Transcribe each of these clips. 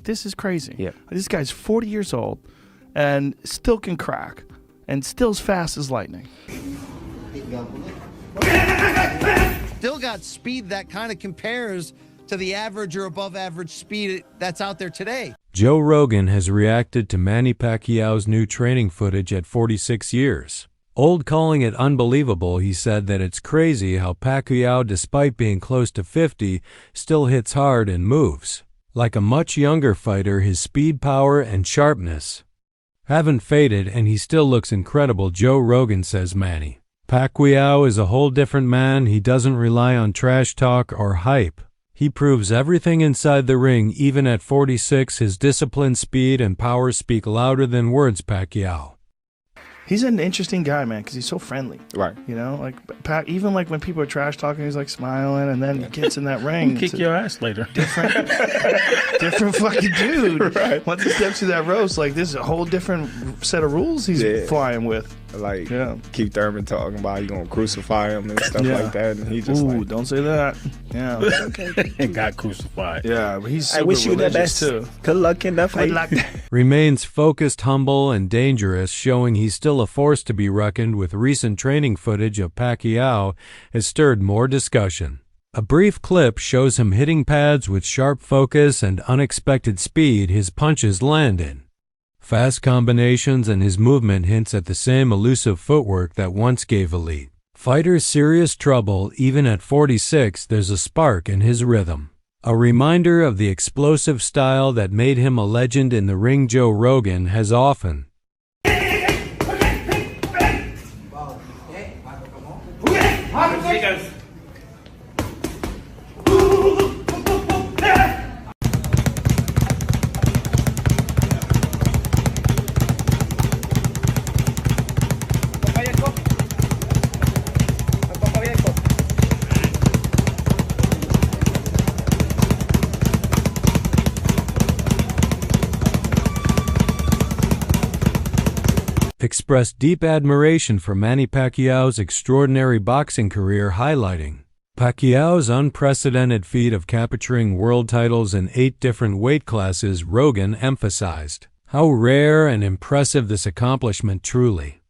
this is crazy. Yeah. This guy's 40 years old and still can crack and still as fast as lightning. Still got speed that kind of compares to the average or above average speed that's out there today. Joe Rogan has reacted to Manny Pacquiao's new training footage at 46 years. Old calling it unbelievable, he said that it's crazy how Pacquiao, despite being close to 50, still hits hard and moves. Like a much younger fighter, his speed, power, and sharpness haven't faded, and he still looks incredible, Joe Rogan says Manny. Pacquiao is a whole different man. He doesn't rely on trash talk or hype. He proves everything inside the ring. Even at 46, his discipline, speed, and power speak louder than words, Pacquiao. He's an interesting guy, man, because he's so friendly. Right. You know, like even like when people are trash talking, he's like smiling, and then he gets in that ring. Kick your ass later. Different fucking dude. Right. Once he steps through that roast, like this is a whole different set of rules he's flying with. Like Keith Thurman talking about you gonna crucify him and stuff like that, and he just don't say that. Yeah. Okay. And got crucified. Yeah, but he's super I wish you the best too. Good luck in the fight. Remains focused, humble, and dangerous, showing he's still a force to be reckoned with. Recent training footage of Pacquiao has stirred more discussion. A brief clip shows him hitting pads with sharp focus and unexpected speed his punches land in. Fast combinations, and his movement hints at the same elusive footwork that once gave elite fighters serious trouble. Even at 46, there's a spark in his rhythm. A reminder of the explosive style that made him a legend in the ring. Joe Rogan has often expressed deep admiration for Manny Pacquiao's extraordinary boxing career, highlighting Pacquiao's unprecedented feat of capturing world titles in 8 different weight classes. Rogan emphasized how rare and impressive this accomplishment truly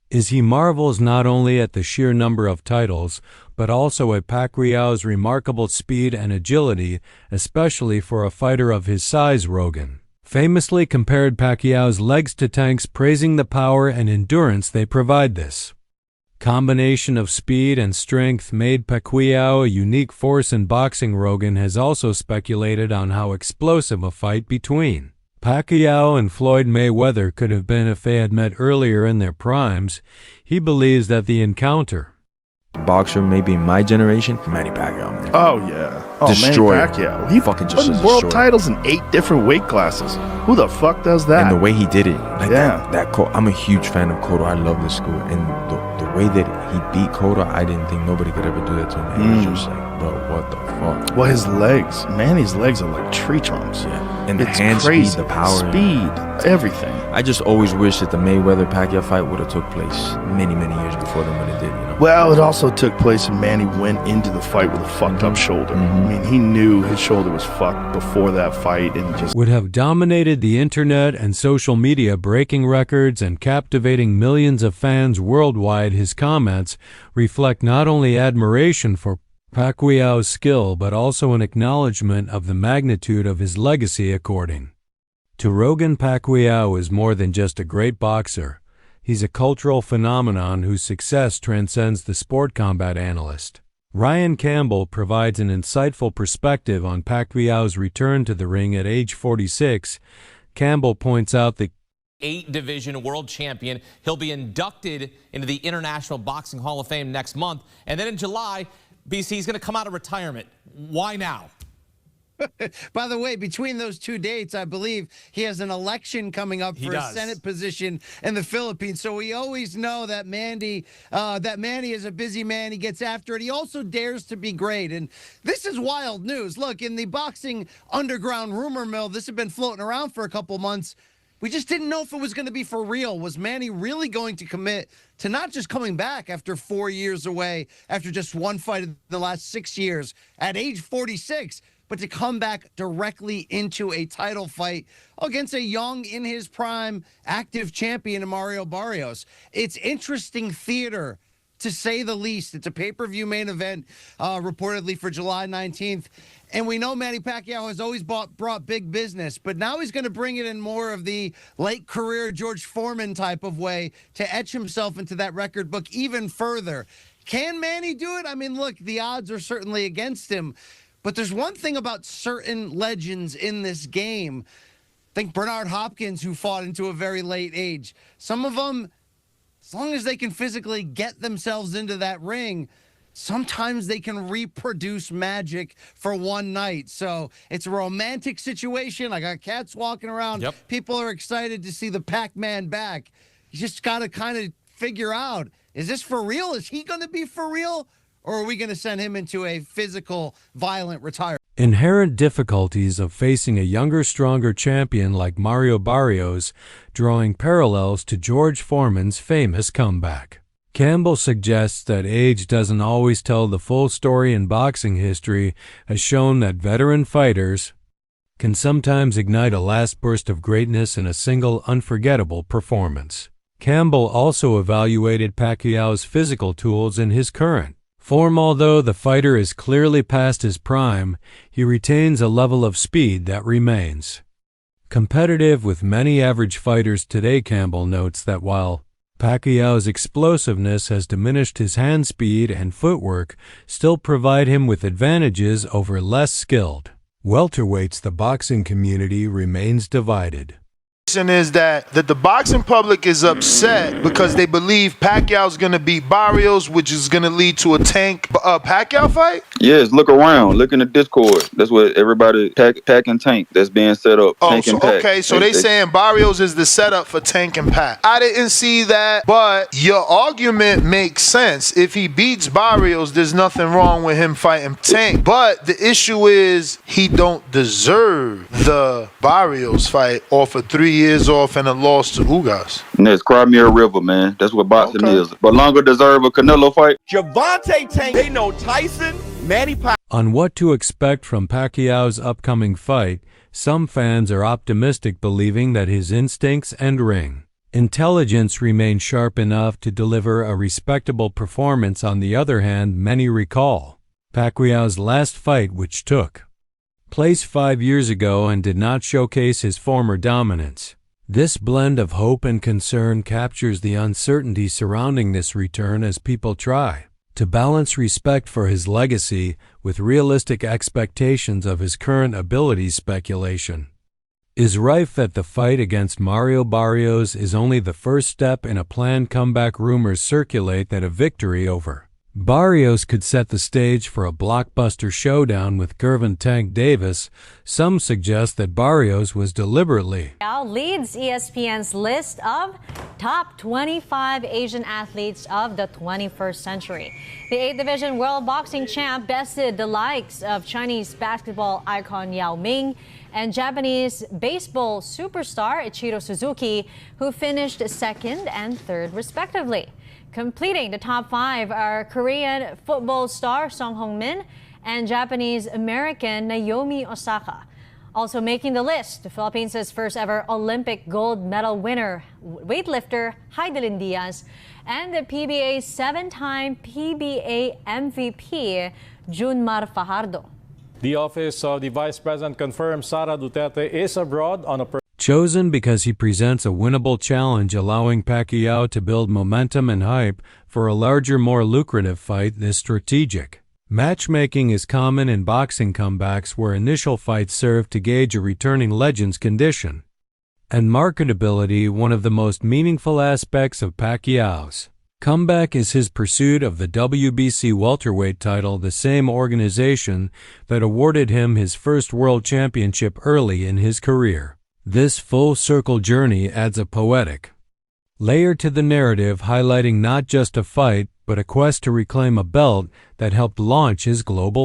is. He marvels not only at the sheer number of titles, but also at Pacquiao's remarkable speed and agility, especially for a fighter of his size. Rogan famously compared Pacquiao's legs to tanks, praising the power and endurance they provide. This combination of speed and strength made Pacquiao a unique force in boxing. Rogan has also speculated on how explosive a fight between Pacquiao and Floyd Mayweather could have been if they had met earlier in their primes. He believes that the encounter Boxer maybe in my generation, Manny Pacquiao, man. Oh yeah, Destroy Manny Pacquiao. He fucking just won world titles in 8 different weight classes. Who the fuck does that? And the way he did it, like I'm a huge fan of Cotto. I love this school, and the way that he beat Cotto, I didn't think nobody could ever do that to him. It was just like, bro, what the fuck? Well, his legs, Manny's legs are like tree trunks. Yeah, and the it's hand crazy. speed, the power, speed, everything. I just always wish that the Mayweather Pacquiao fight would have took place many years before than when it did. You know. Well, it also took place when Manny went into the fight with a fucked up shoulder. I mean, he knew his shoulder was fucked before that fight, and just would have dominated the internet and social media, breaking records and captivating millions of fans worldwide. His comments reflect not only admiration for Pacquiao's skill, but also an acknowledgement of the magnitude of his legacy. According to Rogan, Pacquiao is more than just a great boxer. He's a cultural phenomenon whose success transcends the sport. Combat analyst Ryan Campbell provides an insightful perspective on Pacquiao's return to the ring at age 46. Campbell points out that 8-division world champion. He'll be inducted into the International Boxing Hall of Fame next month. And then in July, BC, he's going to come out of retirement. Why now? By the way, between those 2 dates, I believe he has an election coming up for a Senate position in the Philippines. So we always know that Manny is a busy man. He gets after it. He also dares to be great. And this is wild news. Look, in the boxing underground rumor mill, this had been floating around for a couple months. We just didn't know if it was going to be for real. Was Manny really going to commit to not just coming back after 4 years away, after just one fight in the last 6 years, at age 46? but to come back directly into a title fight against a young, in his prime, active champion, Mario Barrios. It's interesting theater, to say the least. It's a pay-per-view main event, reportedly for July 19th. And we know Manny Pacquiao has always brought big business, but now he's going to bring it in more of the late career George Foreman type of way to etch himself into that record book even further. Can Manny do it? I mean, look, the odds are certainly against him, but there's one thing about certain legends in this game. Think Bernard Hopkins, who fought into a very late age. Some of them, as long as they can physically get themselves into that ring, sometimes they can reproduce magic for one night. So it's a romantic situation. I got cats walking around. Yep. People are excited to see the Pac-Man back. You just got to kind of figure out, is this for real? Is he going to be for real? Or are we going to send him into a physical, violent retirement? Inherent difficulties of facing a younger, stronger champion like Mario Barrios, drawing parallels to George Foreman's famous comeback. Campbell suggests that age doesn't always tell the full story, in boxing history has shown that veteran fighters can sometimes ignite a last burst of greatness in a single unforgettable performance. Campbell also evaluated Pacquiao's physical tools in his current form. Although the fighter is clearly past his prime, he retains a level of speed that remains competitive with many average fighters today. Campbell notes that while Pacquiao's explosiveness has diminished, his hand speed and footwork still provide him with advantages over less skilled welterweights. The boxing community remains divided. Is that the boxing public is upset because they believe Pacquiao's going to beat Barrios, which is going to lead to a Tank Pacquiao fight? Yes, look around. Look in the Discord. That's what everybody, Pac and Tank, that's being set up. Oh, Tank so, and Pac. okay, so they saying Barrios is the setup for Tank and Pac. I didn't see that, but your argument makes sense. If he beats Barrios, there's nothing wrong with him fighting Tank. But the issue is he don't deserve the Barrios fight off of 3 years off and a loss to Ugas. And that's Crimea River, man. That's what boxing is. But longer deserve a Canelo fight. Javante Tank, they know Tyson, Manny Pacquiao. On what to expect from Pacquiao's upcoming fight, some fans are optimistic, believing that his instincts and ring intelligence remain sharp enough to deliver a respectable performance. On the other hand, many recall Pacquiao's last fight, which took place 5 years ago and did not showcase his former dominance. This blend of hope and concern captures the uncertainty surrounding this return as people try to balance respect for his legacy with realistic expectations of his current abilities. Speculation is rife that the fight against Mario Barrios is only the first step in a planned comeback. Rumors circulate that a victory over Barrios could set the stage for a blockbuster showdown with Gervin Tank Davis. Some suggest that Barrios was deliberately leads ESPN's list of top 25 Asian athletes of the 21st century. The 8th Division World Boxing champ bested the likes of Chinese basketball icon Yao Ming and Japanese baseball superstar Ichiro Suzuki, who finished second and third respectively. Completing the top 5 are Korean football star Song Hong-min and Japanese-American Naomi Osaka. Also making the list, the Philippines' first ever Olympic gold medal winner, weightlifter Heidelin Diaz, and the PBA's 7-time PBA MVP, Junmar Fajardo. The office of the Vice President confirms Sara Duterte is abroad on a chosen because he presents a winnable challenge, allowing Pacquiao to build momentum and hype for a larger, more lucrative fight. This strategic matchmaking is common in boxing comebacks, where initial fights serve to gauge a returning legend's condition and marketability. One of the most meaningful aspects of Pacquiao's comeback is his pursuit of the WBC welterweight title, the same organization that awarded him his first world championship early in his career. This full-circle journey adds a poetic layer to the narrative, highlighting not just a fight, but a quest to reclaim a belt that helped launch his global